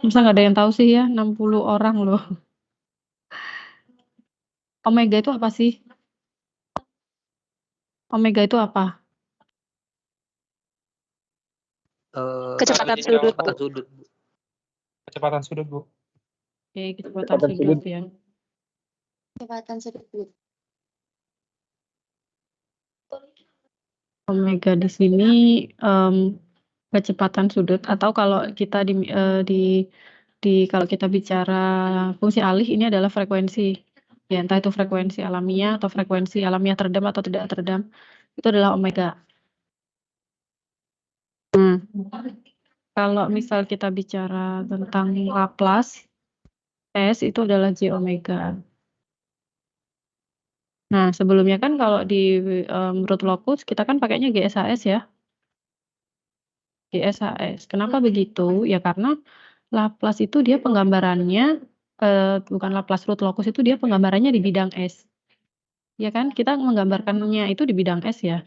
Masa nggak ada yang tahu sih ya, 60 orang loh. Omega itu apa sih? Omega itu apa? Kecepatan sudut. Kecepatan sudut. Kecepatan sudut, Bu. Oke, kecepatan sudut ya. Kecepatan sudut. Omega di sini kecepatan sudut, atau kalau kita kalau kita bicara fungsi alih, ini adalah frekuensi. Ya, entah itu frekuensi alamiah atau frekuensi alamiah teredam atau tidak teredam, itu adalah omega. Kalau misal kita bicara tentang Laplace, S itu adalah J omega. Nah, sebelumnya kan kalau di root locus kita kan pakainya GSHS ya. GSHS. Kenapa begitu? Ya karena Laplace itu dia penggambarannya bukan Laplace root locus, itu dia penggambarannya di bidang S. Ya kan? Kita menggambarkannya itu di bidang S ya.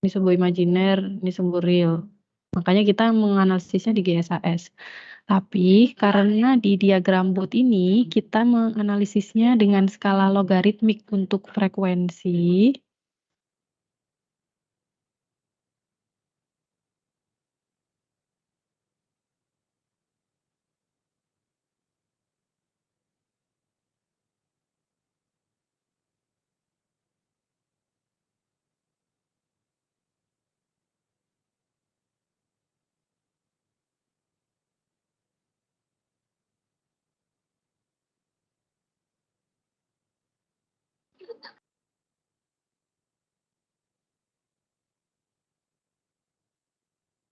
Ini sebuah imajiner, ini sebuah real. Makanya kita menganalisisnya di GSHS. Tapi karena di diagram Booth ini kita menganalisisnya dengan skala logaritmik untuk frekuensi.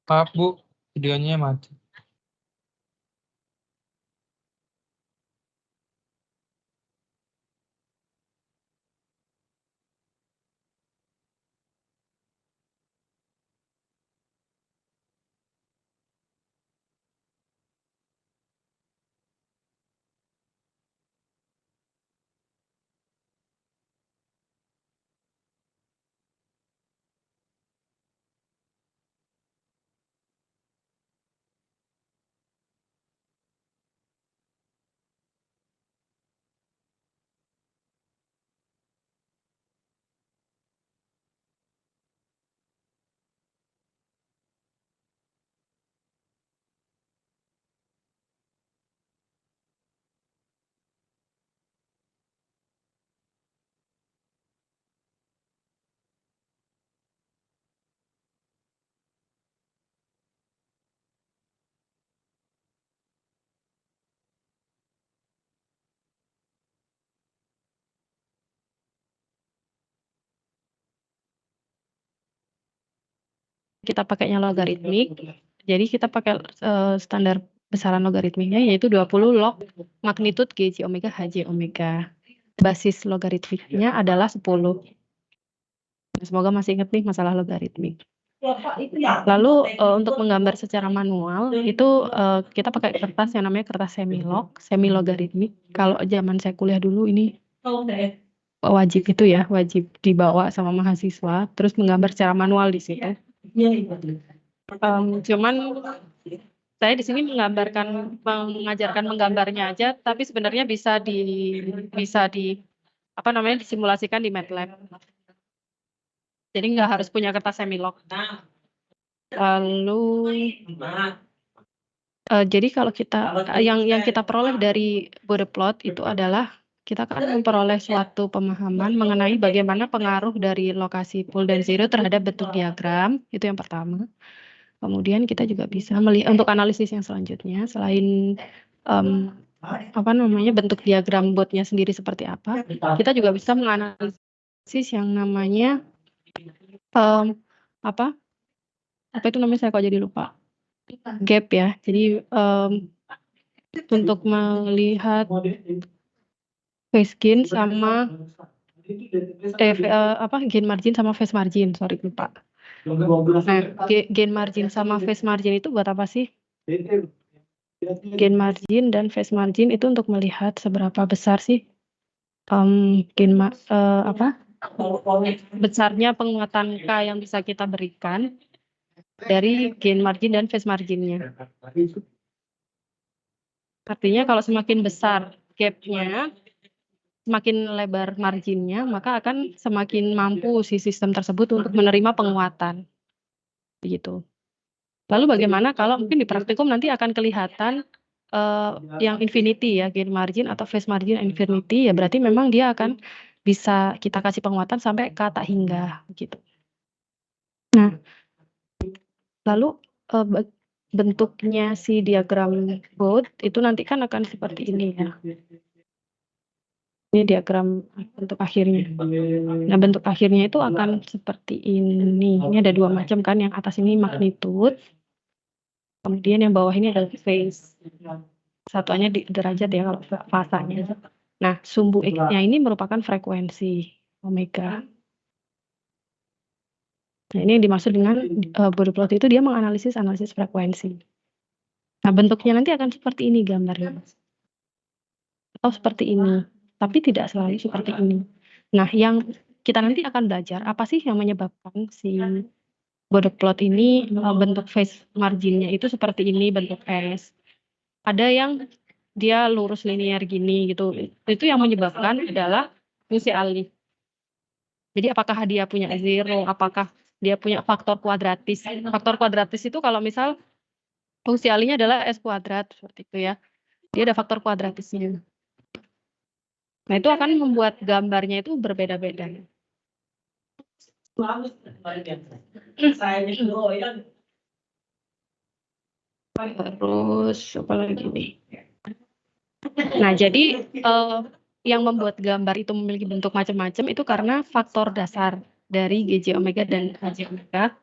Maaf, Bu. Videonya mati. Kita pakainya logaritmik, jadi kita pakai standar besaran logaritmiknya yaitu 20 log magnitude GJ omega HJ omega. Basis logaritmiknya adalah 10. Semoga masih ingat nih masalah logaritmik. Lalu untuk menggambar secara manual itu kita pakai kertas yang namanya kertas semi logaritmik. Kalau zaman saya kuliah dulu ini wajib itu ya, wajib dibawa sama mahasiswa, terus menggambar secara manual di situ. Cuman saya di sini mengajarkan menggambarnya aja, tapi sebenarnya bisa disimulasikan di MATLAB. Jadi nggak harus punya kertas semilog. Lalu jadi kalau yang kita peroleh dari Bode plot itu adalah kita akan memperoleh suatu pemahaman mengenai bagaimana pengaruh dari lokasi pool dan zero terhadap bentuk diagram, itu yang pertama. Kemudian kita juga bisa melihat untuk analisis yang selanjutnya, selain bentuk diagram Bode-nya sendiri seperti apa, kita juga bisa menganalisis yang namanya apa itu namanya, saya kok jadi lupa, gap ya. Jadi untuk melihat phase gain sama gain margin sama phase margin, sorry lupa. Nah, gain margin sama phase margin itu buat apa sih? Gain margin dan phase margin itu untuk melihat seberapa besar sih besarnya penguatan K yang bisa kita berikan dari gain margin dan phase marginnya. Artinya kalau semakin besar gap-nya, semakin lebar marginnya, maka akan semakin mampu si sistem tersebut untuk menerima penguatan. Begitu. Lalu bagaimana kalau mungkin di praktikum nanti akan kelihatan yang infinity ya, gain margin atau phase margin infinity, ya berarti memang dia akan bisa kita kasih penguatan sampai ke tak hingga gitu. Nah, lalu bentuknya si diagram Bode itu nanti kan akan seperti ini ya. Ini diagram bentuk akhirnya. Nah, bentuk akhirnya itu akan seperti ini. Ini ada dua macam kan, yang atas ini magnitude, kemudian yang bawah ini adalah phase. Satuannya di derajat ya kalau fasanya. Nah, sumbu X-nya ini merupakan frekuensi omega. Nah, ini yang dimaksud dengan Bode plot itu dia menganalisis frekuensi. Nah, bentuknya nanti akan seperti ini gambarnya. Atau seperti ini. Tapi tidak selalu seperti ini. Nah, yang kita nanti akan belajar apa sih yang menyebabkan si Bode plot ini bentuk phase marginnya itu seperti ini, bentuk S. Ada yang dia lurus linear gini gitu. Itu yang menyebabkan adalah fungsi alih. Jadi apakah dia punya zero, apakah dia punya faktor kuadratis. Faktor kuadratis itu kalau misal fungsi alihnya adalah S kuadrat seperti itu ya. Dia ada faktor kuadratisnya. Nah, itu akan membuat gambarnya itu berbeda-beda. Terus apa lagi nih? Nah, jadi yang membuat gambar itu memiliki bentuk macam-macam itu karena faktor dasar dari GJ omega dan HJ omega.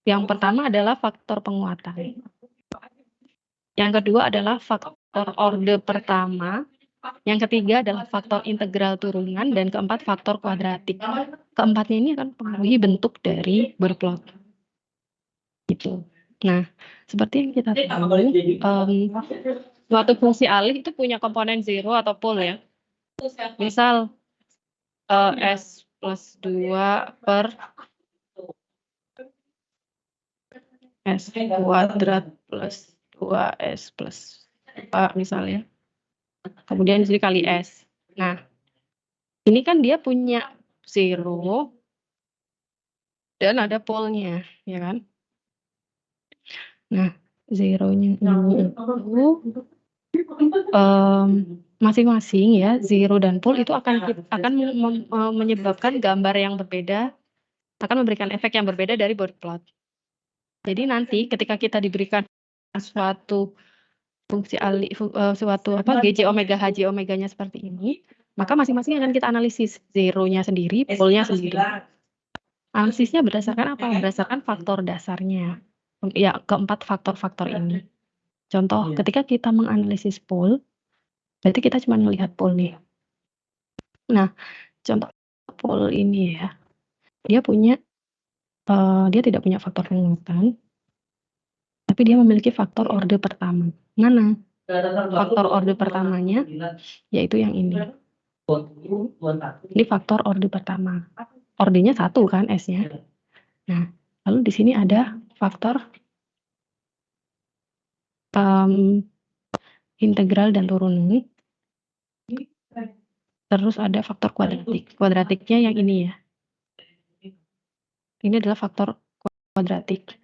Yang pertama adalah faktor penguatan. Yang kedua adalah faktor orde pertama. Yang ketiga adalah faktor integral turunan, dan keempat faktor kuadratik. Keempatnya ini akan mempengaruhi bentuk dari Bode plot. Gitu. Nah, seperti yang kita tahu, suatu fungsi alih itu punya komponen zero atau pol ya. Misal S plus 2 per S kuadrat plus 2S plus 2 misalnya. Kemudian di sini kali S. Nah, ini kan dia punya zero dan ada polnya, ya kan? Nah, zeronya ini itu masing-masing ya, zero dan pol itu akan menyebabkan gambar yang berbeda, akan memberikan efek yang berbeda dari Bode plot. Jadi nanti ketika kita diberikan suatu fungsi alih, suatu GJ omega, HJ omeganya seperti ini, maka masing-masing akan kita analisis, zeronya sendiri, polnya sendiri. Analisisnya berdasarkan apa? Berdasarkan faktor dasarnya. Ya, keempat faktor-faktor ini. Contoh, ketika kita menganalisis pol, berarti kita cuma melihat pol nih. Nah, contoh pol ini ya, dia punya, dia tidak punya faktor penguatan, tapi dia memiliki faktor orde pertama. Mana? Faktor orde pertamanya, yaitu yang ini. Ini faktor orde pertama. Ordenya 1 kan S-nya. Nah, lalu di sini ada faktor integral dan turunan. Terus ada faktor kuadratik. Kuadratiknya yang ini ya. Ini adalah faktor kuadratik.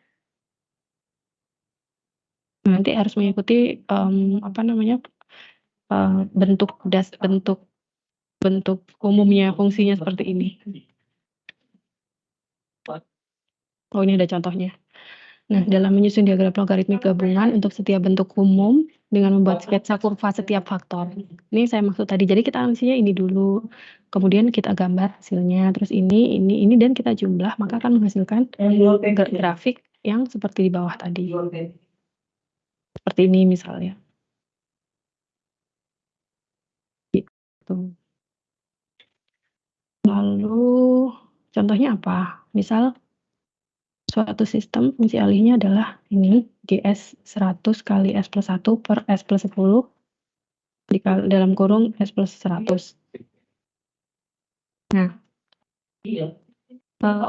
Nanti harus mengikuti bentuk umumnya fungsinya seperti ini. Oh, ini ada contohnya. Nah, dalam menyusun diagram logaritmik gabungan untuk setiap bentuk umum dengan membuat sketsa kurva setiap faktor. Ini saya maksud tadi. Jadi kita analisisnya ini dulu, kemudian kita gambar hasilnya, terus ini, dan kita jumlah, maka akan menghasilkan grafik yang seperti di bawah tadi. Seperti ini misalnya. Gitu. Lalu contohnya apa? Misal suatu sistem fungsi alihnya adalah ini GS 100 kali S plus 1 per S plus 10 dalam kurung S plus 100. Nah,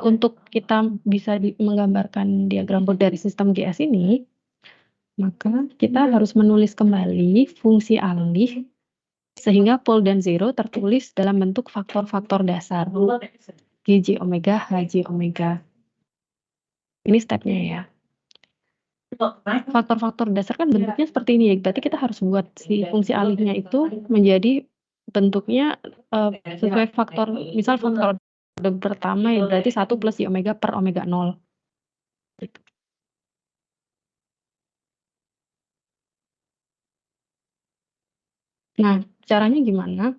Untuk kita bisa menggambarkan diagram Bode dari sistem GS ini, maka kita harus menulis kembali fungsi alih sehingga pol dan zero tertulis dalam bentuk faktor-faktor dasar GJ omega, HJ omega. Ini stepnya ya. Faktor-faktor dasar kan bentuknya seperti ini ya, berarti kita harus buat si fungsi alihnya itu menjadi bentuknya sesuai faktor, misal faktor pertama ya berarti 1 plus Y omega per omega 0. Nah, caranya gimana?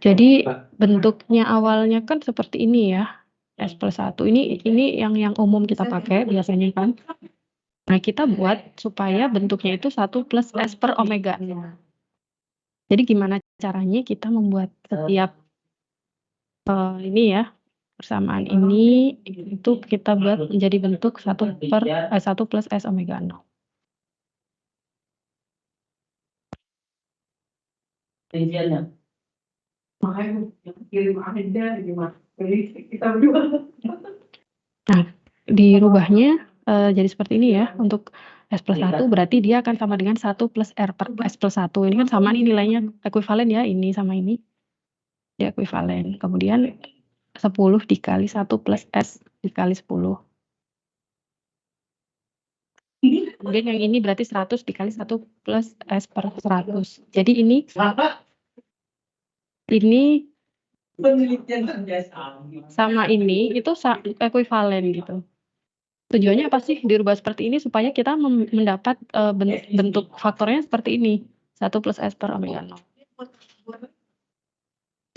Jadi bentuknya awalnya kan seperti ini ya, S+1. Ini yang umum kita pakai biasanya kan. Nah, kita buat supaya bentuknya itu 1 plus S per omega 0. Jadi gimana caranya kita membuat setiap ini ya, persamaan ini itu kita buat menjadi bentuk 1 plus S omega 0. Rinciannya. Makanya kirim aja gimana? Kita berdua. Nah, dirubahnya jadi seperti ini ya. Untuk S+1 berarti dia akan sama dengan 1 plus R per S+1. Ini kan sama nih nilainya ekuivalen ya, ini sama ini. Dia ekuivalen. Kemudian 10 dikali 1 plus S dikali 10. Kemudian yang ini berarti 100 dikali 1 plus S per 100. Jadi ini Penelitian kerjasama sama ini itu ekuivalen gitu. Tujuannya apa sih dirubah seperti ini supaya kita mendapat bentuk faktornya seperti ini, 1 plus S per omega 0.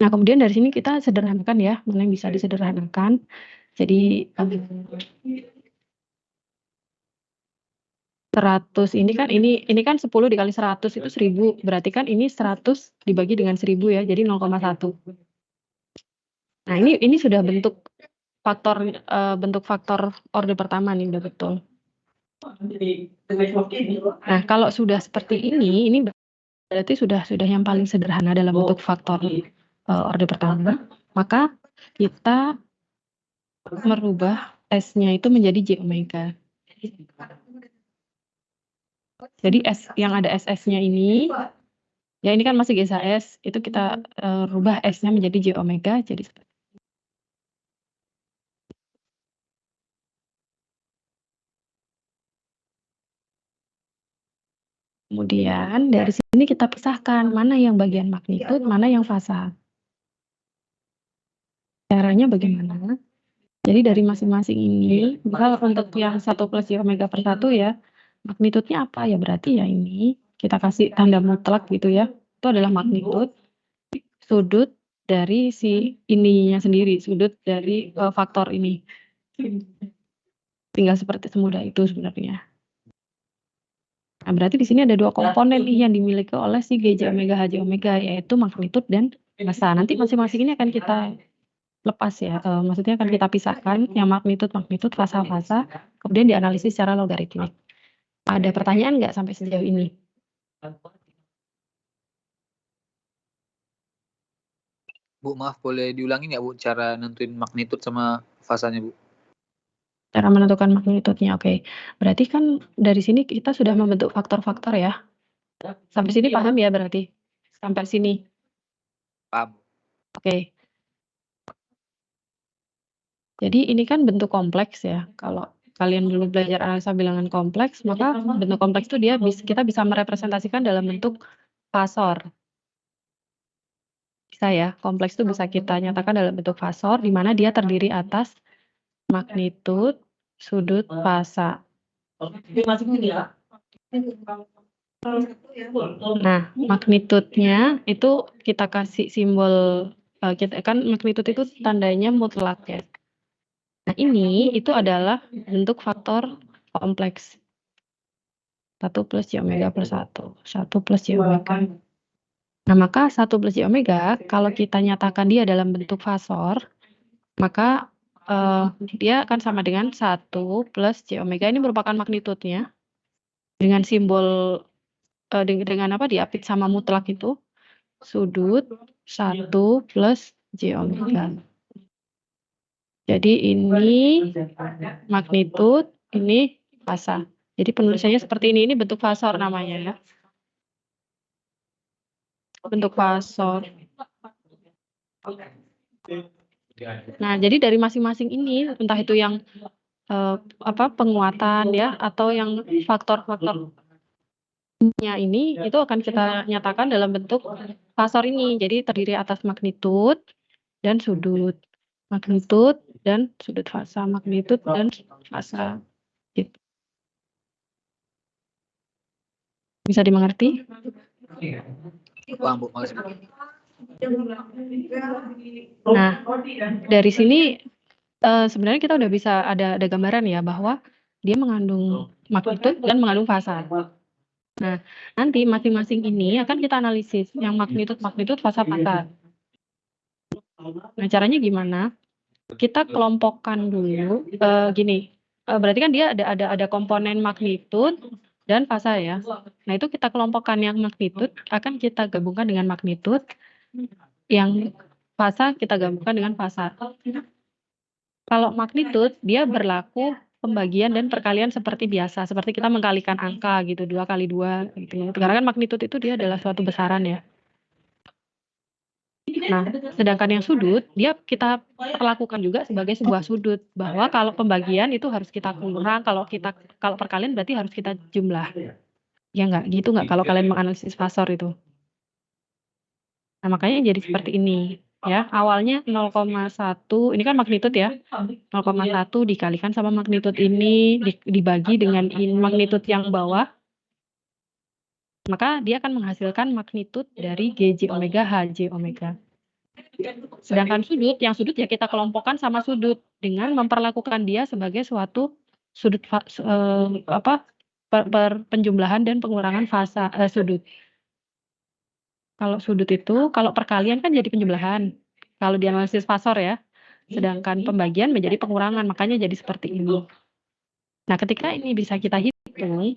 Nah, kemudian dari sini kita sederhanakan ya, mana yang bisa disederhanakan. Jadi 100 ini kan 10 dikali 100 itu 1000, berarti kan ini 100 dibagi dengan 1000 ya, jadi 0,1. Nah, ini sudah bentuk faktor orde pertama nih, udah betul. Nah, kalau sudah seperti ini berarti sudah yang paling sederhana dalam bentuk faktor orde pertama, maka kita merubah S-nya itu menjadi J omega. Jadi S yang ada SS-nya ini, ya ini kan masih GSAS, itu kita rubah S-nya menjadi J omega, jadi seperti kemudian dari sini kita pisahkan mana yang bagian magnitud, mana yang fasa. Caranya bagaimana? Jadi dari masing-masing ini, misal untuk yang 1 plus Y omega per 1 ya, magnitudnya apa ya? Berarti ya ini, kita kasih tanda mutlak gitu ya, itu adalah magnitud sudut dari si ininya sendiri, sudut dari faktor ini. Tinggal seperti semudah itu sebenarnya. Nah, berarti di sini ada 2 komponen nih yang dimiliki oleh si GJ omega HJ omega, yaitu magnitud dan fasa. Nanti masing-masing ini akan kita lepas ya, maksudnya akan kita pisahkan yang magnitud, fasa, kemudian dianalisis secara logaritmik. Ada pertanyaan nggak sampai sejauh ini? Bu, maaf boleh diulangi nggak Bu cara nentuin magnitud sama fasanya Bu? Cara menentukan magnitudnya, oke. Berarti kan dari sini kita sudah membentuk faktor-faktor ya. Sampai sini paham ya berarti? Sampai sini. Paham. Oke. Jadi ini kan bentuk kompleks ya. Kalau kalian dulu belajar analisa bilangan kompleks, maka bentuk kompleks itu kita bisa merepresentasikan dalam bentuk fasor. Bisa ya, kompleks itu bisa kita nyatakan dalam bentuk fasor, di mana dia terdiri atas magnitud, sudut, fasa. Nah, magnitudnya itu kita kasih simbol, magnitud itu tandanya mutlak ya. Nah, ini itu adalah bentuk faktor kompleks. 1 plus Y omega plus 1. 1 plus Y omega. Nah, maka 1 plus Y omega, kalau kita nyatakan dia dalam bentuk fasor, maka dia akan sama dengan 1 plus Y omega. Ini merupakan magnitudnya dengan simbol dengan apa, diapit sama mutlak itu, sudut 1 plus J omega. Jadi ini magnitud, ini fasa. Jadi penulisannya seperti ini bentuk fasor namanya ya. Bentuk fasor. Nah, jadi dari masing-masing ini, entah itu yang penguatan ya, atau yang faktor-faktornya ini, itu akan kita nyatakan dalam bentuk fasor ini. Jadi terdiri atas magnitud dan sudut. Magnitud dan sudut fasa. Magnitud dan fasa. Gitu. Bisa dimengerti? Paham, Bu. Makasih. Nah, dari sini sebenarnya kita udah bisa ada gambaran ya bahwa dia mengandung magnitud dan mengandung fasa. Nah, nanti masing-masing ini akan kita analisis yang magnitud, fasa. Nah, caranya gimana? Kita kelompokkan dulu gini. Berarti kan dia ada komponen magnitud dan fasa ya. Nah, itu kita kelompokkan yang magnitud akan kita gabungkan dengan magnitud, yang fasa kita gabungkan dengan fasa. Kalau magnitud dia berlaku pembagian dan perkalian seperti biasa, seperti kita mengkalikan angka gitu, 2 kali 2 gitu. Karena kan magnitud itu dia adalah suatu besaran ya. Nah, sedangkan yang sudut dia kita perlakukan juga sebagai sebuah sudut, bahwa kalau pembagian itu harus kita kurang, kalau perkalian berarti harus kita jumlah. Ya enggak? Gitu enggak kalau kalian menganalisis fasor itu? Nah, makanya jadi seperti ini ya. Awalnya 0,1, ini kan magnitud ya. 0,1 dikalikan sama magnitud ini dibagi dengan magnitud yang bawah. Maka dia akan menghasilkan magnitud dari GJ omega HJ omega. Sedangkan sudut, yang sudut ya kita kelompokkan sama sudut dengan memperlakukan dia sebagai suatu sudut penjumlahan dan pengurangan fasa sudut. Kalau sudut itu, kalau perkalian kan jadi penjumlahan. Kalau dianalisis fasor ya. Sedangkan pembagian menjadi pengurangan, makanya jadi seperti ini. Nah, ketika ini bisa kita hitung,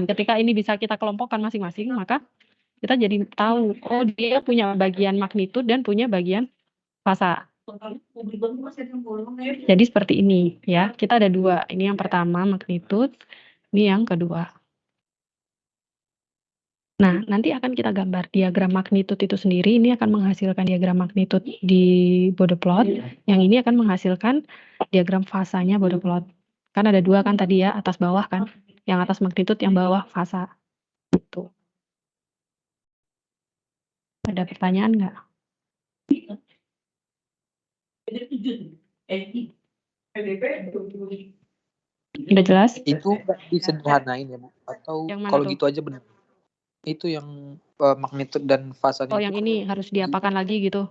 ketika ini bisa kita kelompokkan masing-masing, maka kita jadi tahu, oh dia punya bagian magnitud dan punya bagian fasa. Jadi seperti ini ya, kita ada 2. Ini yang pertama magnitud, ini yang kedua. Nah, nanti akan kita gambar diagram magnitud itu sendiri, ini akan menghasilkan diagram magnitud di Bode plot, yang ini akan menghasilkan diagram fasanya Bode plot. Kan ada 2 kan tadi ya, atas bawah kan, yang atas magnitud, yang bawah fasa. Gitu. Ada pertanyaan nggak? Udah jelas? Itu disederhanain ya, Bu? Atau kalau tuh? Gitu aja benar? Itu yang magnitud dan fasanya. Oh, yang ini harus diapakan lagi gitu?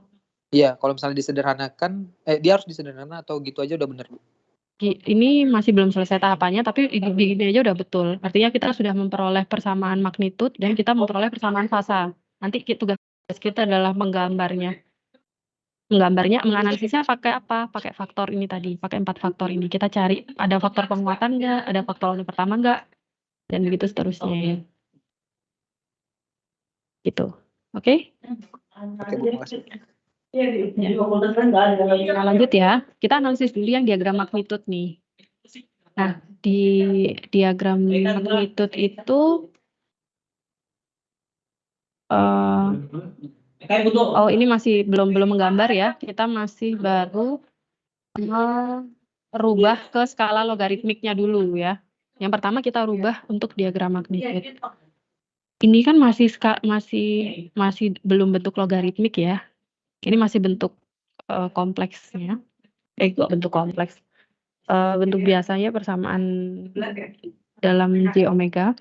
Iya, kalau misalnya disederhanakan, dia harus disederhanakan atau gitu aja udah benar, Bu? Ini masih belum selesai tahapannya, tapi begini aja udah betul. Artinya kita sudah memperoleh persamaan magnitud dan kita memperoleh persamaan fasa. Nanti tugas kita adalah menggambarnya. Menganalisisnya pakai apa? Pakai faktor ini tadi, pakai 4 faktor ini. Kita cari ada faktor penguatan nggak, ada faktor pertama nggak, dan begitu seterusnya. Gitu. Oke? Oke, Bu, makasih. Ya. Nah, lanjut ya. Kita analisis dulu yang diagram magnitud nih. Nah, di diagram magnitud itu ini masih belum menggambar ya. Kita masih baru merubah ke skala logaritmiknya dulu ya. Yang pertama kita rubah untuk diagram magnitud. Ini kan masih belum bentuk logaritmik ya. Ini masih bentuk kompleksnya. Bentuk kompleks. Bentuk biasanya persamaan dalam J omega.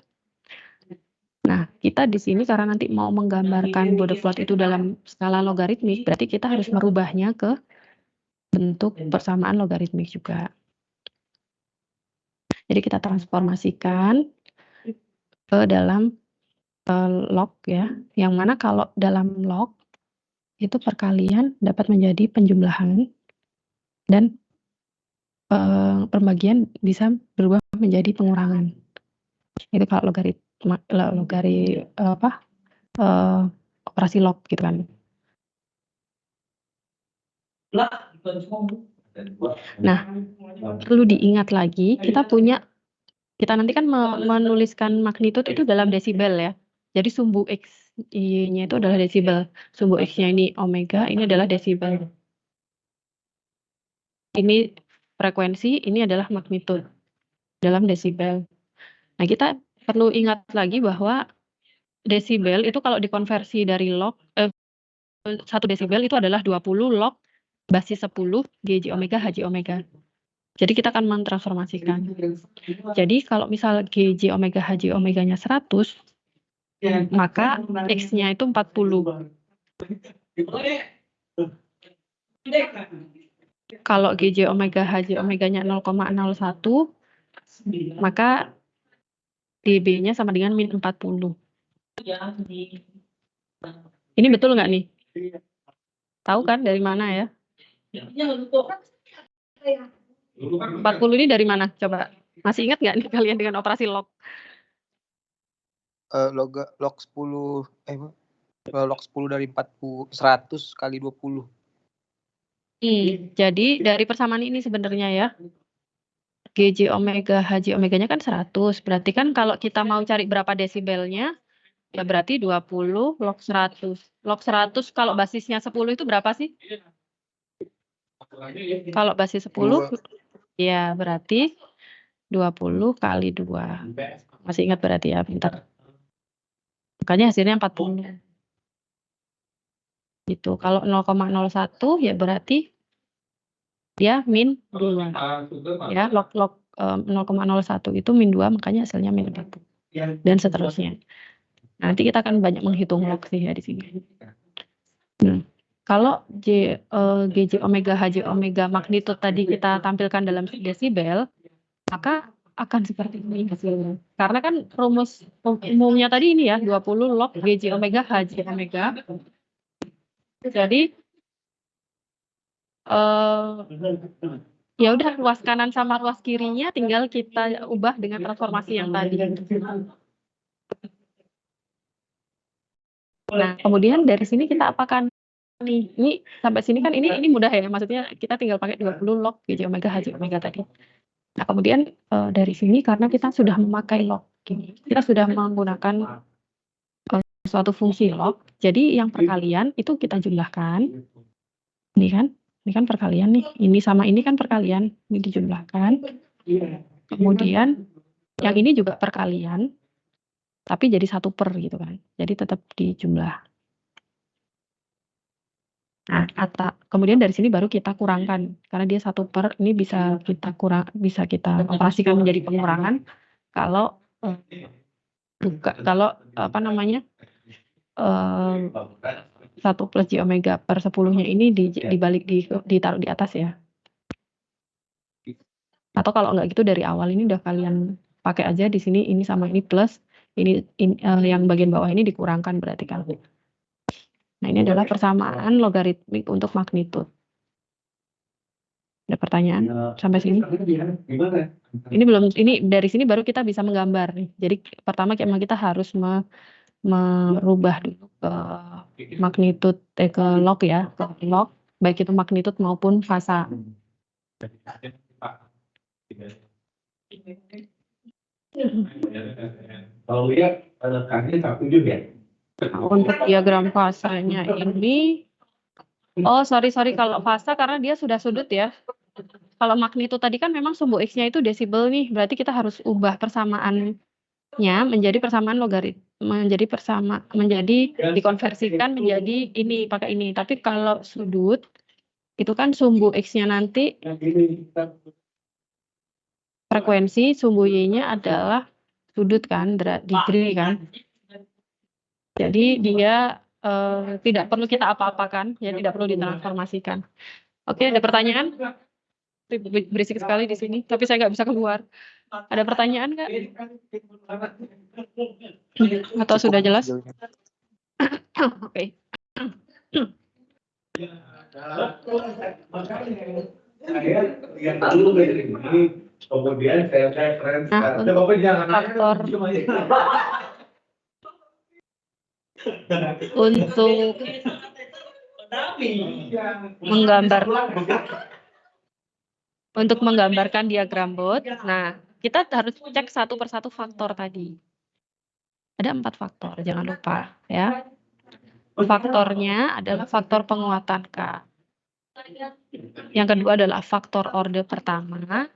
Nah, kita di sini karena nanti mau menggambarkan Bode plot itu dalam skala logaritmik, berarti kita harus merubahnya ke bentuk persamaan logaritmik juga. Jadi kita transformasikan ke dalam log ya, yang mana kalau dalam log itu perkalian dapat menjadi penjumlahan dan pembagian bisa berubah menjadi pengurangan. Itu kalau operasi log gitu kan. Nah, perlu diingat lagi kita nanti kan menuliskan magnitude itu dalam desibel ya. Jadi sumbu X-nya itu adalah desibel. Sumbu X-nya ini omega, ini adalah desibel. Ini frekuensi, ini adalah magnitude dalam desibel. Nah, kita perlu ingat lagi bahwa desibel itu kalau dikonversi dari log, 1 desibel itu adalah 20 log basis 10 GJ omega HJ omega. Jadi kita akan mentransformasikan. Jadi kalau misal GJ omega HJ omeganya 100, maka X-nya itu 40. Kalau GJ omega HJ omeganya 0,01, maka dB-nya sama dengan min 40. Ini betul nggak nih? Tahu kan dari mana ya? 40 ini dari mana? Coba. Masih ingat nggak nih kalian dengan operasi log? Log 10 log 10 dari 40 100 kali 20. Jadi dari persamaan ini sebenarnya ya. GJ omega HJ omeganya kan 100. Berarti kan kalau kita mau cari berapa desibelnya, ya berarti 20 log 100. Log 100 kalau basisnya 10 itu berapa sih? Kalau basis 10, ya berarti 20 kali 2. Masih ingat berarti ya, pintar. Makanya hasilnya 40. Gitu. Kalau 0,01 ya berarti dia min 2. Ya, log 0,01 itu min 2, makanya hasilnya min 40. Dan seterusnya. Nanti kita akan banyak menghitung log sih ya di sini. Kalau GJ omega HJ omega magnitude tadi kita tampilkan dalam desibel, maka akan seperti ini hasilnya. Karena kan rumus umumnya tadi ini ya, 20 log GJ omega HJ omega. Jadi ya udah ruas kanan sama ruas kirinya tinggal kita ubah dengan transformasi yang tadi. Nah, kemudian dari sini kita apakan? Ini sampai sini kan ini mudah ya, maksudnya kita tinggal pakai 20 log GJ omega HJ omega tadi. Nah, kemudian dari sini karena kita sudah memakai log, kita sudah menggunakan suatu fungsi log, jadi yang perkalian itu kita jumlahkan. Ini kan perkalian nih, ini sama ini kan perkalian, ini dijumlahkan. Kemudian yang ini juga perkalian, tapi jadi 1 per gitu kan, jadi tetap dijumlah. Nah, kemudian dari sini baru kita kurangkan, karena dia 1 per, ini bisa kita operasikan menjadi pengurangan kalau apa namanya 1 plus J omega per 10-nya ini dibalik ditaruh di atas ya. Atau kalau nggak gitu dari awal ini udah kalian pakai aja di sini ini sama ini plus ini yang bagian bawah ini dikurangkan berarti kan. Nah, ini adalah persamaan logaritmik untuk magnitude. Ada pertanyaan sampai sini? Ini belum, ini dari sini baru kita bisa menggambar nih. Jadi pertama kita harus merubah dulu ke magnitude ke log ya, ke log baik itu magnitude maupun fasa. Kalau lihat rekannya 7 ya. Untuk diagram fasanya ini, sorry kalau fasa karena dia sudah sudut ya. Kalau magnitude tadi kan memang sumbu X-nya itu desibel nih, berarti kita harus ubah persamaannya menjadi persamaan logarit, menjadi dikonversikan menjadi ini pakai ini. Tapi kalau sudut itu kan sumbu X-nya nanti frekuensi, sumbu Y-nya adalah sudut kan, degree kan. Jadi dia tidak perlu kita apa-apakan, ya tidak perlu ditransformasikan. Oke, ada pertanyaan? Berisik sekali di sini, tapi saya nggak bisa keluar. Ada pertanyaan nggak? Atau sudah jelas? Oke. Saya lihat dulu dari ini, kemudian saya referensi. Bapak jangan faktor untuk menggambarkan diagram Bode. Nah, kita harus cek satu persatu faktor tadi. Ada 4 faktor, jangan lupa ya. Faktornya adalah faktor penguatan K. Yang kedua adalah faktor orde pertama.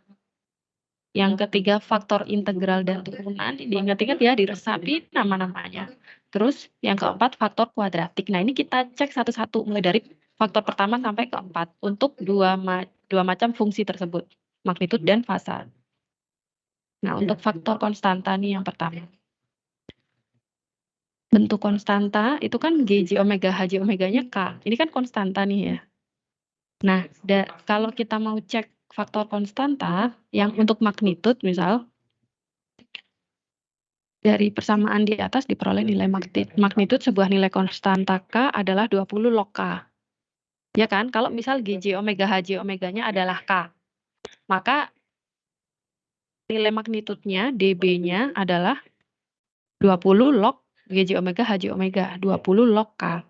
Yang ketiga faktor integral dan turunan. Diingat-ingat ya, diresapi nama-namanya. Terus yang keempat faktor kuadratik. Nah, ini kita cek satu-satu mulai dari faktor pertama sampai keempat untuk dua macam fungsi tersebut, magnitud dan fasa. Nah, untuk faktor konstanta nih yang pertama. Bentuk konstanta itu kan GJ omega HJ omeganya K. Ini kan konstanta nih ya. Nah, kalau kita mau cek faktor konstanta yang untuk magnitud misal dari persamaan di atas diperoleh nilai magnitud sebuah nilai konstanta K adalah 20 log K. Ya kan? Kalau misal GJ omega HJ omeganya adalah K, maka nilai magnitudnya dB-nya adalah 20 log GJ omega HJ omega, 20 log K.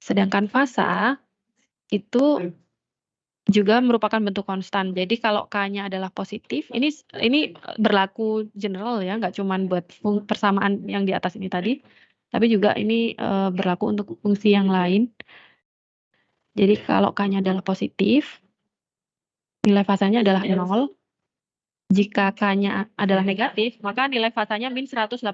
Sedangkan fasa itu juga merupakan bentuk konstan. Jadi kalau K-nya adalah positif, ini berlaku general ya, nggak cuma buat persamaan yang di atas ini tadi, tapi juga ini berlaku untuk fungsi yang lain. Jadi kalau K-nya adalah positif, nilai fasanya adalah 0. Jika K-nya adalah negatif, maka nilai fasanya min 180.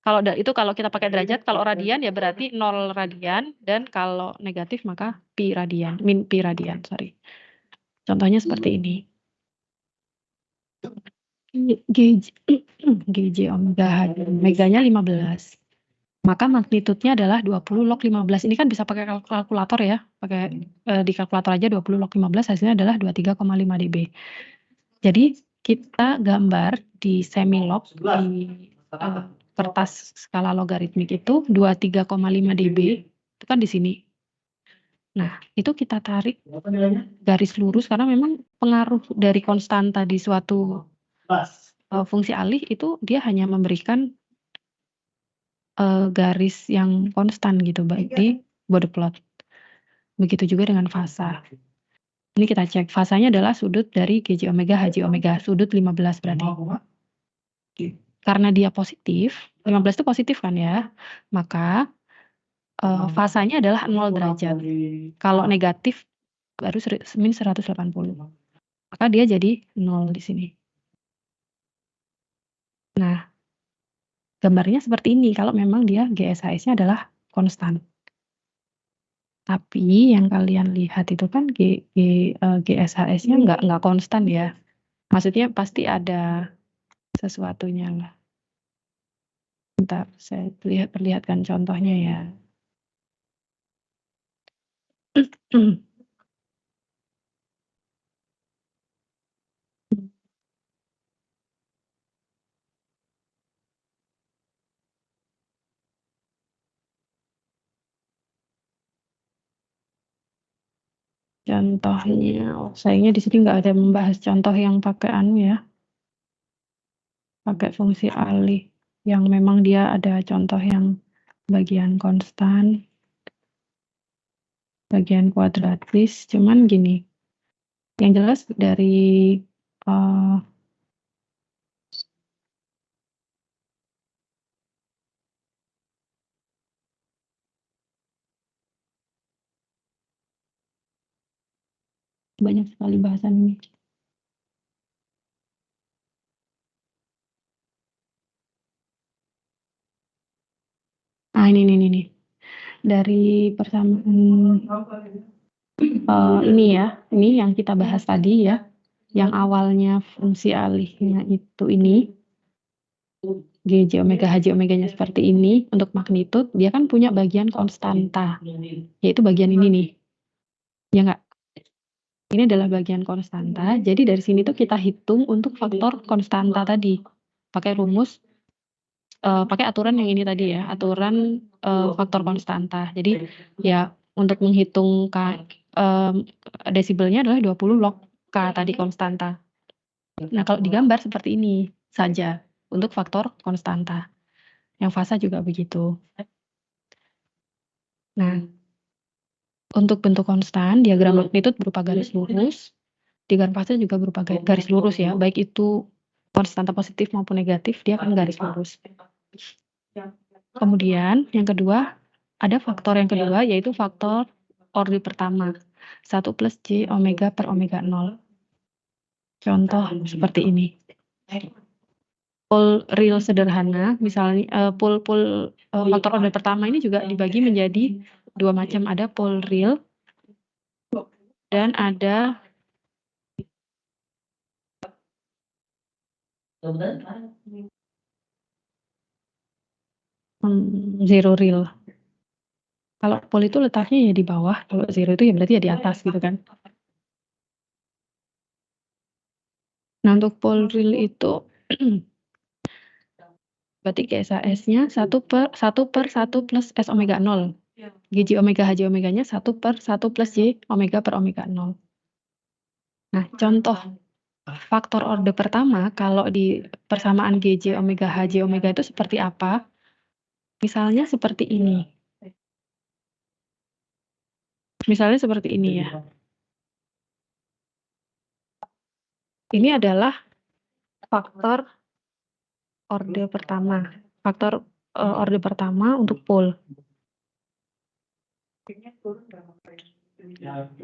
Kalau kita pakai derajat, kalau radian ya berarti 0 radian, dan kalau negatif maka pi radian, min pi radian, sorry. Contohnya seperti ini. GJ omega omeganya 15. Maka magnitudnya adalah 20 log 15. Ini kan bisa pakai kalkulator ya. Pakai di kalkulator aja 20 log 15 hasilnya adalah 23,5 dB. Jadi kita gambar di semilog di kertas skala logaritmik itu 23,5 dB itu kan di sini. Nah, itu kita tarik garis lurus karena memang pengaruh dari konstanta di suatu fungsi alih itu dia hanya memberikan garis yang konstan gitu baik di Bode plot. Begitu juga dengan fasa. Ini kita cek fasanya adalah sudut dari GJ omega HJ omega, sudut 15 berarti. Karena dia positif, 15 itu positif kan ya, maka fasanya adalah 0 derajat. Kalau negatif baru min 180. Maka dia jadi 0 di sini. Nah, gambarnya seperti ini kalau memang dia GSHS-nya adalah konstan. Tapi yang kalian lihat itu kan GSHS-nya nggak konstan ya. Maksudnya pasti ada sesuatunya lah. Bentar, saya perlihatkan contohnya ya. Contohnya, sayangnya di sini nggak ada membahas contoh yang pakai ya, pakai fungsi alih yang memang dia ada contoh yang bagian konstan, bagian kuadratis, cuman gini, yang jelas dari banyak sekali bahasan ini. Ini. Dari persamaan ini ya, ini yang kita bahas tadi ya, yang awalnya fungsi alihnya itu ini, GJ omega HJ omeganya seperti ini, untuk magnitud, dia kan punya bagian konstanta, yaitu bagian ini nih, ya nggak? Ini adalah bagian konstanta, jadi dari sini tuh kita hitung untuk faktor konstanta tadi, pakai rumus, pakai aturan yang ini tadi ya, aturan faktor konstanta. Jadi ya untuk menghitung desibelnya adalah 20 log K tadi konstanta. Nah kalau digambar seperti ini saja. untuk faktor konstanta. Yang fasa juga begitu. Nah, untuk bentuk konstan, diagram magnitude berupa garis lurus, diagram fase juga berupa garis lurus ya, baik itu konstanta positif maupun negatif, dia akan garis lurus. Kemudian yang kedua, ada faktor yang kedua yaitu faktor orde pertama, 1 plus J omega per omega 0. Contoh seperti ini. Pol real sederhana, misalnya faktor orde pertama ini juga dibagi menjadi dua macam, ada pol real dan ada zero real. Kalau pol itu letaknya ya di bawah, kalau zero itu ya berarti ya di atas gitu kan. Nah, untuk pol real itu berarti GSAS-nya 1 per 1 plus S omega 0. GJ omega HJ omeganya 1 per 1 plus J omega per omega 0. Nah, contoh faktor orde pertama kalau di persamaan GJ omega HJ omega itu seperti apa? Misalnya seperti ini. Misalnya seperti ini ya. Ini adalah faktor orde pertama. Faktor orde pertama untuk pol.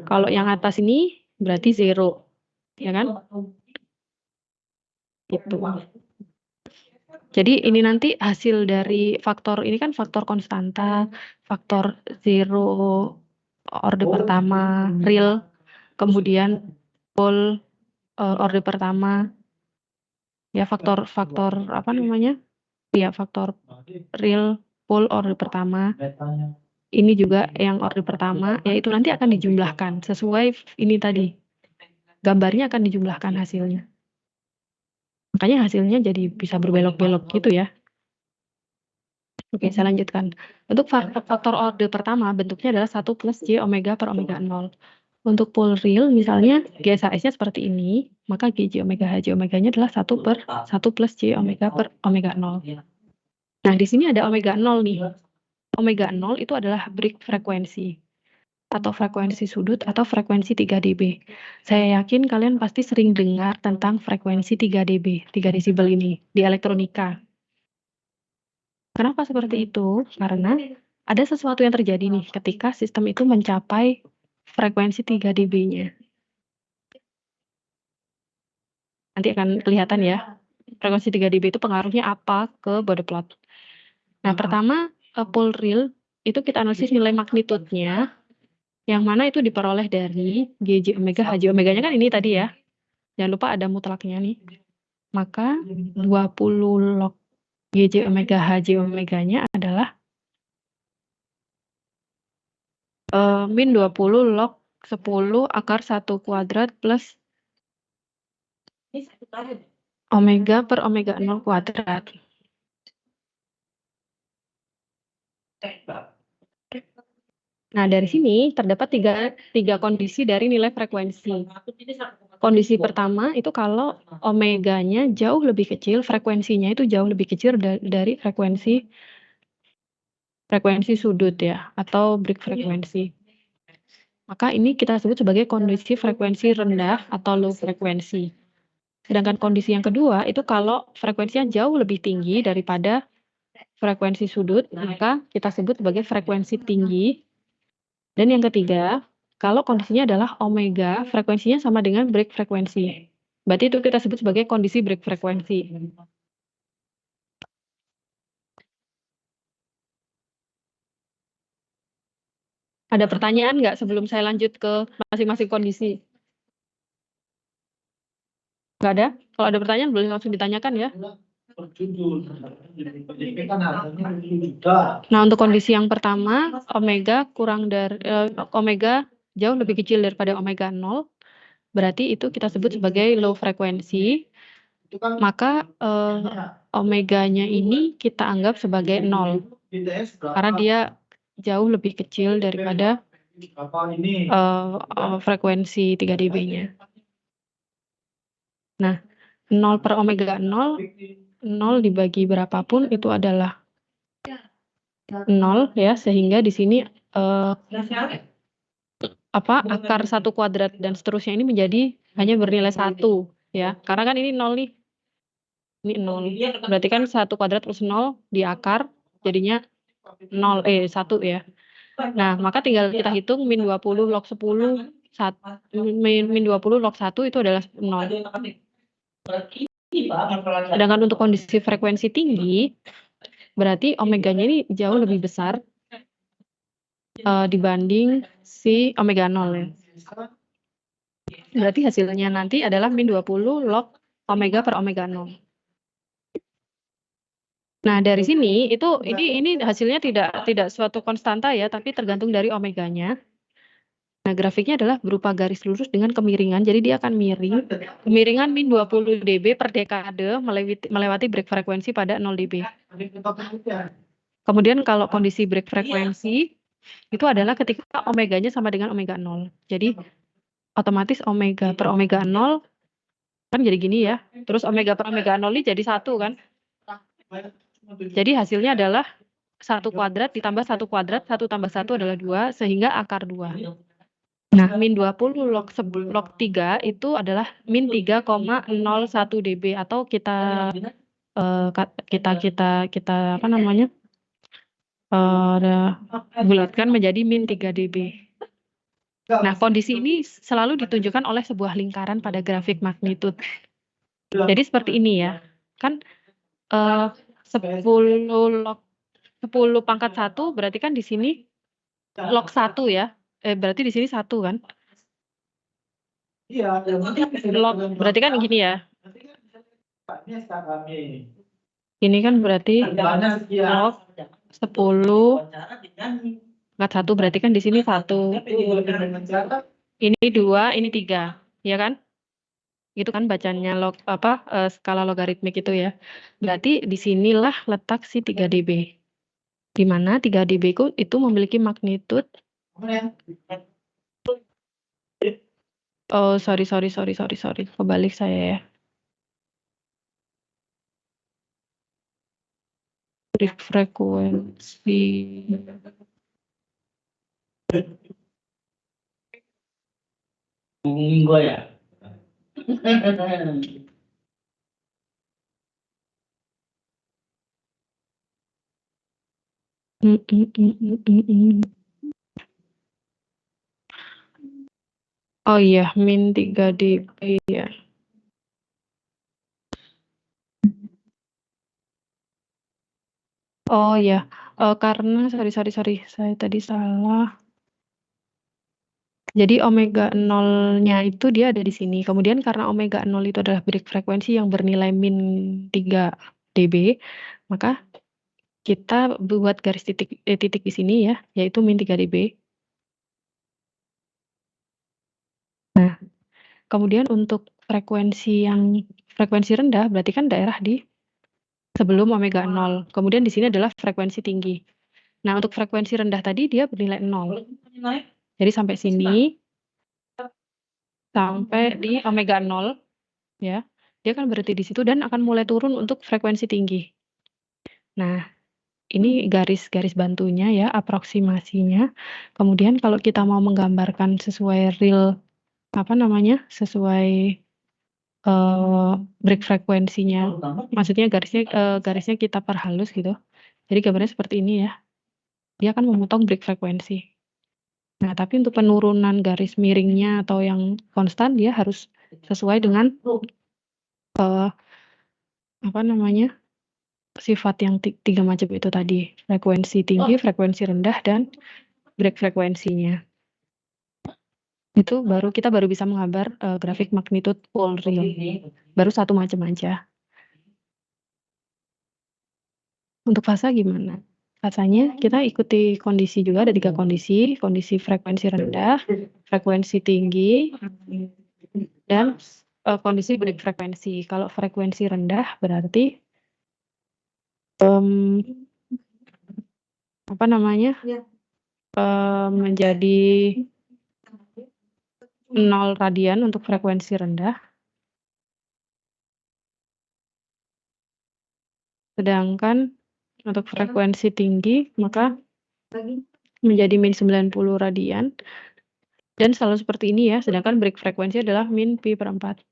Kalau yang atas ini berarti zero, ya kan? Gitu. Jadi ini nanti hasil dari faktor ini kan faktor konstanta, faktor zero orde pertama, real, kemudian pol orde pertama, ya faktor apa namanya? Ya faktor real, pol orde pertama. Ini juga yang orde pertama, yaitu nanti akan dijumlahkan sesuai ini tadi. Gambarnya akan dijumlahkan hasilnya. Makanya hasilnya jadi bisa berbelok-belok gitu ya. Oke, saya lanjutkan. Untuk faktor orde pertama bentuknya adalah 1 plus J omega per omega 0. Untuk pol real misalnya GSAS-nya seperti ini, maka GJ omega HJ omeganya adalah 1 per 1 plus J omega per omega 0. Nah, di sini ada omega 0 nih. Omega 0 itu adalah break frekuensi atau frekuensi sudut atau frekuensi 3 dB. Saya yakin kalian pasti sering dengar tentang frekuensi 3 dB, 3 desibel ini di elektronika. Kenapa seperti itu? Karena ada sesuatu yang terjadi nih ketika sistem itu mencapai frekuensi 3 dB-nya. Nanti akan kelihatan ya, frekuensi 3 dB itu pengaruhnya apa ke body plot. Nah, pertama, pol real itu kita analisis nilai magnitudenya, yang mana itu diperoleh dari GJ omega HJ omeganya kan ini tadi ya. Jangan lupa ada mutlaknya nih. Maka 20 log GJ omega HJ omeganya adalah min 20 log 10 akar 1 kuadrat plus omega per omega 0 kuadrat. Nah, dari sini terdapat tiga kondisi dari nilai frekuensi. Kondisi pertama itu kalau omeganya jauh lebih kecil, frekuensinya itu jauh lebih kecil dari frekuensi sudut ya, atau break frekuensi. Maka ini kita sebut sebagai kondisi frekuensi rendah atau low frekuensi. Sedangkan kondisi yang kedua itu kalau frekuensinya jauh lebih tinggi daripada frekuensi sudut, maka kita sebut sebagai frekuensi tinggi. Dan yang ketiga, kalau kondisinya adalah omega, frekuensinya sama dengan break frekuensi. Berarti itu kita sebut sebagai kondisi break frekuensi. Ada pertanyaan nggak sebelum saya lanjut ke masing-masing kondisi? Nggak ada? Kalau ada pertanyaan boleh langsung ditanyakan ya. Nah, untuk kondisi yang pertama, omega omega jauh lebih kecil daripada omega 0, berarti itu kita sebut sebagai low frekuensi. Maka omeganya ini kita anggap sebagai 0 karena dia jauh lebih kecil daripada frekuensi 3 dB-nya. Nah, 0 per omega 0 0 dibagi berapapun itu adalah 0 ya, sehingga di sini akar 1 kuadrat dan seterusnya ini menjadi hanya bernilai 1 ya. Karena kan ini 0 nih. Ini 0. Berarti kan 1 kuadrat plus 0 di akar jadinya 1 ya. Nah, maka tinggal kita hitung min 20 log 10 min 20 log 1 itu adalah 0. Sedangkan untuk kondisi frekuensi tinggi, berarti omeganya ini jauh lebih besar dibanding si omega 0 ya. Berarti hasilnya nanti adalah min 20 log omega per omega 0. Nah, dari sini ini hasilnya tidak suatu konstanta ya, tapi tergantung dari omeganya. Nah, grafiknya adalah berupa garis lurus dengan kemiringan. Jadi dia akan miring. Kemiringan min 20 dB per dekade melewati break frekuensi pada 0 dB. Kemudian kalau kondisi break frekuensi itu adalah ketika omeganya sama dengan omega 0. Jadi otomatis omega per omega 0 kan jadi gini ya. Terus omega per omega 0 ini jadi 1 kan. Jadi hasilnya adalah 1 kuadrat ditambah 1 kuadrat, 1 tambah 1 adalah 2, sehingga akar 2. Nah, min 20 log 3 itu adalah min 3,01 dB atau kita apa namanya? Bulatkan menjadi min 3 dB. Nah, kondisi ini selalu ditunjukkan oleh sebuah lingkaran pada grafik magnitude. Jadi seperti ini ya. Kan 10 pangkat 1 berarti kan di sini log 1 ya. Berarti di sini 1 kan? Iya. Log berarti kan gini ya. Ini kan berarti log 10 pangkat 1 berarti kan di sini 1. Ini 2, ini 3, ya kan? Itu kan bacanya skala logaritmik itu ya. Berarti disinilah letak si 3 dB. Di mana 3 dB itu memiliki magnitude. Oh, sorry. Kebalik saya ya. Break frekuensi. Minggu ya. Oh iya, min 3 dB ya. Oh ya, karena sorry, saya tadi salah. Jadi omega 0-nya itu dia ada di sini. Kemudian karena omega 0 itu adalah break frekuensi yang bernilai min 3 dB, maka kita buat garis titik di sini ya, yaitu min 3 dB. Nah, kemudian untuk frekuensi rendah berarti kan daerah di sebelum omega 0. Kemudian di sini adalah frekuensi tinggi. Nah, untuk frekuensi rendah tadi dia bernilai 0. Jadi sampai sini, sampai di omega 0, ya, dia akan berhenti di situ dan akan mulai turun untuk frekuensi tinggi. Nah, ini garis bantunya ya, aproksimasinya. Kemudian kalau kita mau menggambarkan sesuai real, sesuai break frekuensinya, maksudnya garisnya kita perhalus gitu. Jadi gambarnya seperti ini ya. Dia akan memotong break frekuensi. Nah, tapi untuk penurunan garis miringnya atau yang konstan dia harus sesuai dengan sifat yang 3 macam itu tadi, frekuensi tinggi, frekuensi rendah, dan break frekuensinya. Itu kita baru bisa menggambar grafik magnitude full real. Baru 1 macam aja. Untuk fasa gimana? Fasanya kita ikuti kondisi juga, ada 3 kondisi frekuensi rendah, frekuensi tinggi, dan kondisi break frekuensi. Kalau frekuensi rendah berarti menjadi 0 radian untuk frekuensi rendah. Sedangkan untuk frekuensi tinggi maka menjadi min 90 radian dan selalu seperti ini ya, sedangkan break frekuensi adalah min pi/4.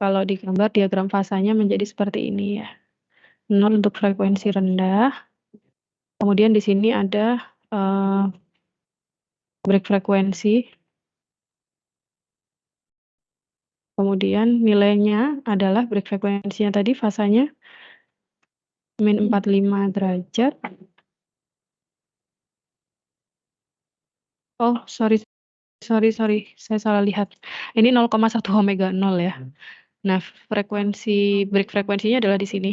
Kalau di gambar diagram fasanya menjadi seperti ini ya. 0 untuk frekuensi rendah. Kemudian di sini ada break frekuensi. Kemudian nilainya adalah break frekuensinya tadi fasanya min 45 derajat. Oh, sorry. Saya salah lihat. Ini 0,1 omega 0 ya. Nah, break frekuensinya adalah di sini.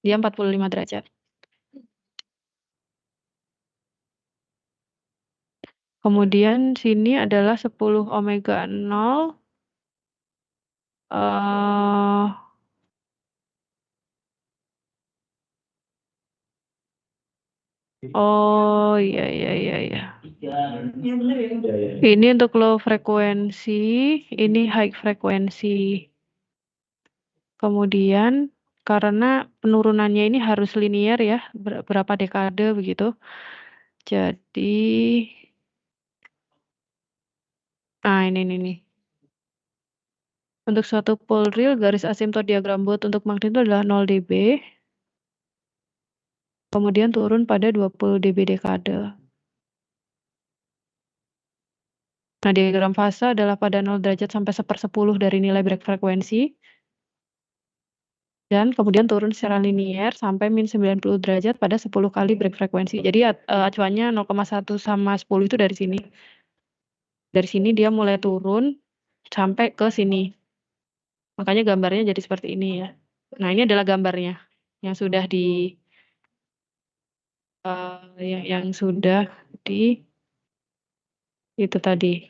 Dia 45 derajat. Kemudian sini adalah 10 omega 0. Oh, iya. Ini untuk low frekuensi, ini high frekuensi. Kemudian karena penurunannya ini harus linear ya, berapa dekade begitu. Jadi ini. Untuk suatu pole real, garis asimtot diagram Bode untuk magnitudo adalah 0 dB. Kemudian turun pada 20 dB dekade. Nah, diagram fase adalah pada 0 derajat sampai 1/10 dari nilai break frekuensi. Dan kemudian turun secara linear sampai min 90 derajat pada 10 kali break frekuensi. Jadi acuannya 0,1 sama 10 itu dari sini. Dari sini dia mulai turun sampai ke sini. Makanya gambarnya jadi seperti ini ya. Nah, ini adalah gambarnya yang sudah itu tadi.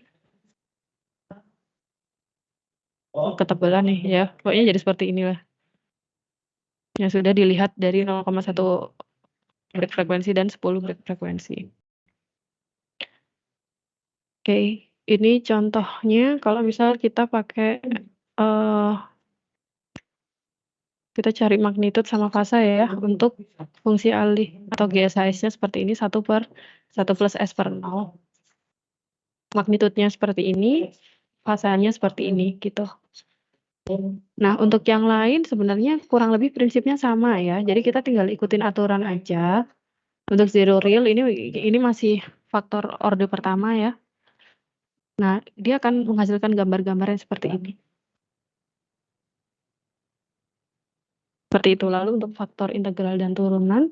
Ketebalan nih ya. Pokoknya jadi seperti inilah. Yang sudah dilihat dari 0,1 break frekuensi dan 10 break frekuensi. Oke, ini contohnya kalau misal kita pakai kita cari magnitude sama fase ya untuk fungsi alih atau GSHS-nya seperti ini 1 plus S/0. Magnitudenya seperti ini, fasenya seperti ini gitu. Nah, untuk yang lain sebenarnya kurang lebih prinsipnya sama ya. Jadi kita tinggal ikutin aturan aja. Untuk zero real ini masih faktor orde pertama ya. Nah, dia akan menghasilkan gambar-gambar yang seperti ini. Seperti itu. Lalu untuk faktor integral dan turunan.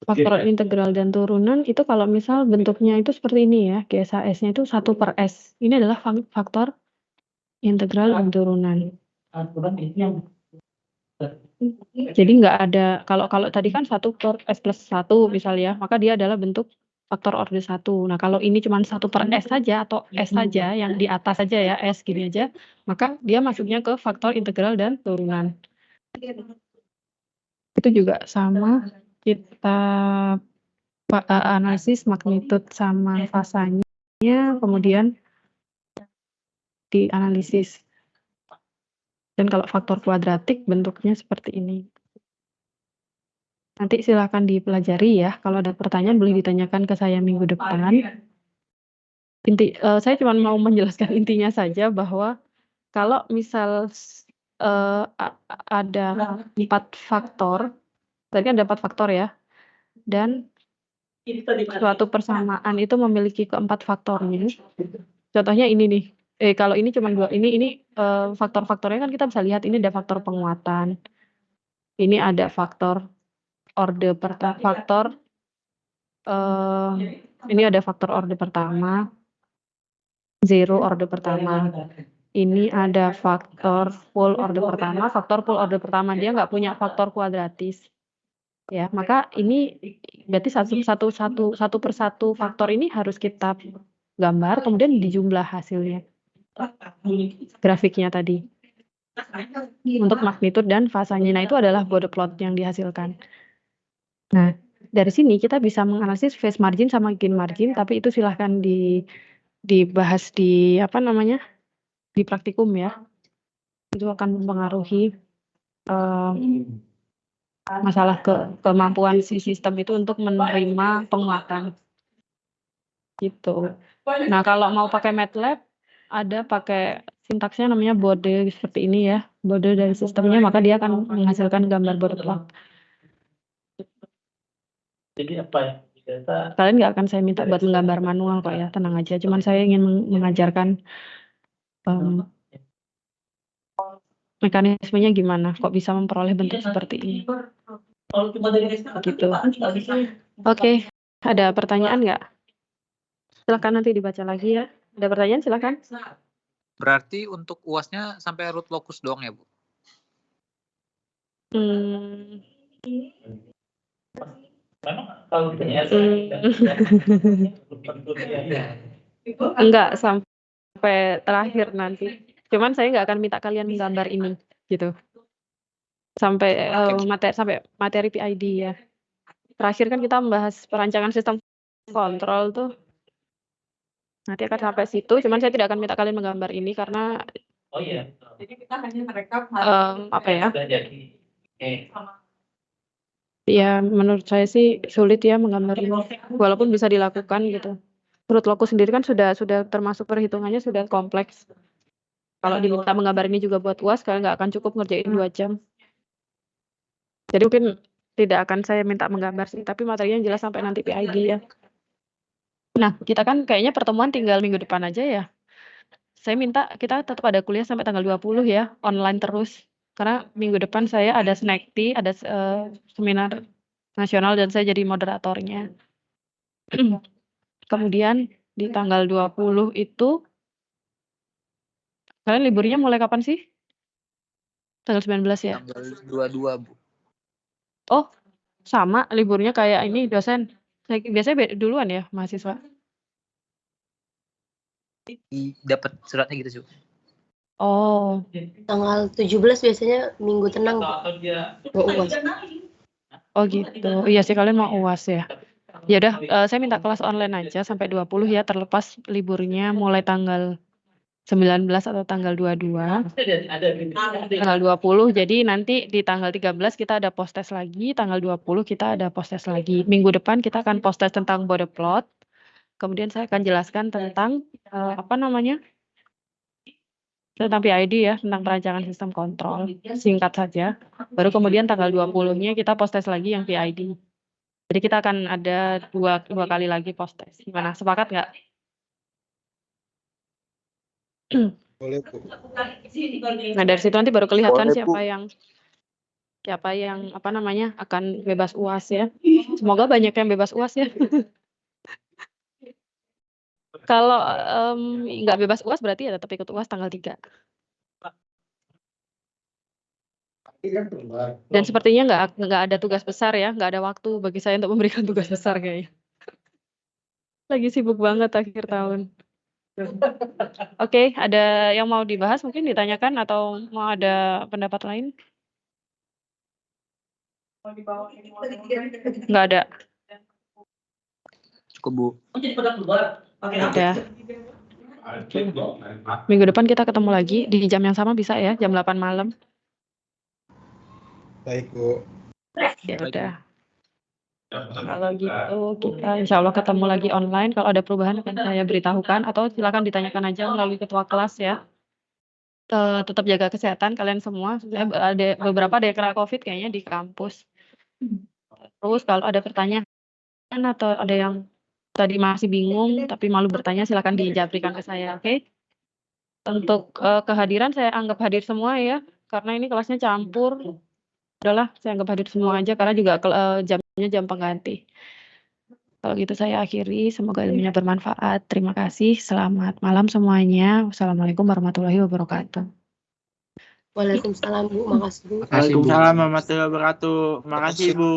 Faktor integral dan turunan itu kalau misal bentuknya itu seperti ini ya. GSHS-nya itu 1/S. Ini adalah faktor integral dan turunan. Jadi nggak ada, kalau tadi kan 1/S+1 misalnya, maka dia adalah bentuk faktor orde 1. Nah, kalau ini cuma 1/S saja atau S saja, yang di atas saja ya, S gini aja, maka dia masuknya ke faktor integral dan turunan. Itu juga sama, kita analisis magnitude sama fasanya, kemudian dianalisis. Dan kalau faktor kuadratik bentuknya seperti ini. Nanti silakan dipelajari ya. Kalau ada pertanyaan boleh ditanyakan ke saya minggu depan. Saya cuma mau menjelaskan intinya saja bahwa kalau misal ada 4 faktor, tadi ada 4 faktor ya, dan suatu persamaan itu memiliki keempat faktornya. Contohnya ini nih. Kalau ini cuma 2, ini faktor-faktornya kan kita bisa lihat ini ada faktor penguatan. Ini ada faktor orde pertama, ini ada faktor orde pertama, zero orde pertama. Ini ada faktor full orde pertama. Faktor full orde pertama dia nggak punya faktor kuadratis. Ya, maka ini berarti satu persatu faktor ini harus kita gambar, kemudian dijumlah hasilnya. Grafiknya tadi. Untuk magnitude dan fasanya. Nah, itu adalah Bode plot yang dihasilkan. Nah, dari sini kita bisa menganalisis phase margin sama gain margin, tapi itu silahkan dibahas di di praktikum ya. Itu akan mempengaruhi masalah kemampuan si sistem itu untuk menerima penguatan gitu. Nah, kalau mau pakai MATLAB ada pakai sintaksnya namanya Bode seperti ini ya. Bode dari sistemnya, maka dia akan menghasilkan gambar Bode plot. Jadi apa ya? Data Kalian nggak akan saya minta buat menggambar manual kok ya, tenang aja. Cuman saya ingin mengajarkan mekanismenya gimana, kok bisa memperoleh bentuk seperti ini. kalau cuma dari Gitu. Oke, ada pertanyaan nggak? Silakan nanti dibaca lagi ya. Ada pertanyaan silakan. Berarti untuk UASnya sampai root locus doang ya, Bu? memang kalau ternyata Enggak sampai terakhir nanti. Cuman saya nggak akan minta kalian menggambar ini gitu. Sampai materi PID ya. Terakhir kan kita membahas perancangan sistem kontrol tuh. Nanti akan sampai situ, cuman saya tidak akan minta kalian menggambar ini karena oh iya. Jadi kita hanya merekam apa ya? sudah jadi. Ya, menurut saya sih sulit ya menggambar ini, walaupun bisa dilakukan gitu. Root locus sendiri kan sudah termasuk perhitungannya sudah kompleks. Kalau diminta menggambar ini juga buat UAS, kalian nggak akan cukup ngerjain 2 jam. Jadi mungkin tidak akan saya minta menggambar sih, tapi materinya jelas sampai nanti PID ya. Nah, kita kan kayaknya pertemuan tinggal minggu depan aja ya. Saya minta kita tetap ada kuliah sampai tanggal 20 ya, online terus. Karena minggu depan saya ada snack tea, ada seminar nasional dan saya jadi moderatornya. Kemudian di tanggal 20 itu kalian liburnya mulai kapan sih? Tanggal 19 ya? Tanggal 22, Bu. Oh, sama liburnya kayak ini dosen. Biasanya duluan ya mahasiswa? Dapat suratnya gitu, Bu. Oh, Tanggal 17 biasanya minggu tenang. Atau dia Mau UAS. oh gitu. Iya sih kalian mau UAS ya. Ya udah, saya minta kelas online aja sampai 20 ya, terlepas liburnya mulai tanggal 19 atau tanggal 22. Tanggal 20, jadi nanti di tanggal 13 kita ada post-test lagi, tanggal 20 kita ada post-test lagi. Minggu depan kita akan post-test tentang Bode plot. Kemudian saya akan jelaskan tentang tentang PID ya, tentang perancangan sistem kontrol. Singkat saja. Baru kemudian tanggal 20-nya kita post-test lagi yang PID. Jadi kita akan ada dua kali lagi post-test. Gimana? Sepakat nggak? Boleh, Bu. Nah, dari situ nanti baru kelihatan siapa yang akan bebas UAS ya. Semoga banyak yang bebas UAS ya. Kalau nggak bebas UAS berarti ya tetap ikut UAS tanggal 3. Dan sepertinya nggak ada tugas besar ya, nggak ada waktu bagi saya untuk memberikan tugas besar kayaknya. Lagi sibuk banget akhir tahun. Oke, ada yang mau dibahas mungkin ditanyakan atau mau ada pendapat lain? Nggak ada. Cukup, Bu. Udah. Minggu depan kita ketemu lagi di jam yang sama bisa ya, jam 8 malam. Baik, Bu. Ya udah. Kalau gitu kita insya Allah ketemu lagi online. Kalau ada perubahan akan saya beritahukan atau silakan ditanyakan aja melalui ketua kelas ya. Tetap jaga kesehatan kalian semua. Ada beberapa yang kena COVID kayaknya di kampus. Terus kalau ada pertanyaan atau ada yang tadi masih bingung tapi malu bertanya silakan dijabrikan ke saya, oke? Untuk kehadiran saya anggap hadir semua ya, karena ini kelasnya campur. Udahlah, saya anggap hadir semua aja karena juga jamnya jam pengganti. Kalau gitu saya akhiri, semoga ilmunya bermanfaat. Terima kasih, selamat malam semuanya. Wassalamualaikum warahmatullahi wabarakatuh. Waalaikumsalam, Bu. Makasih, Bu. Waalaikumsalam warahmatullahi wabarakatuh. Makasih, Bu.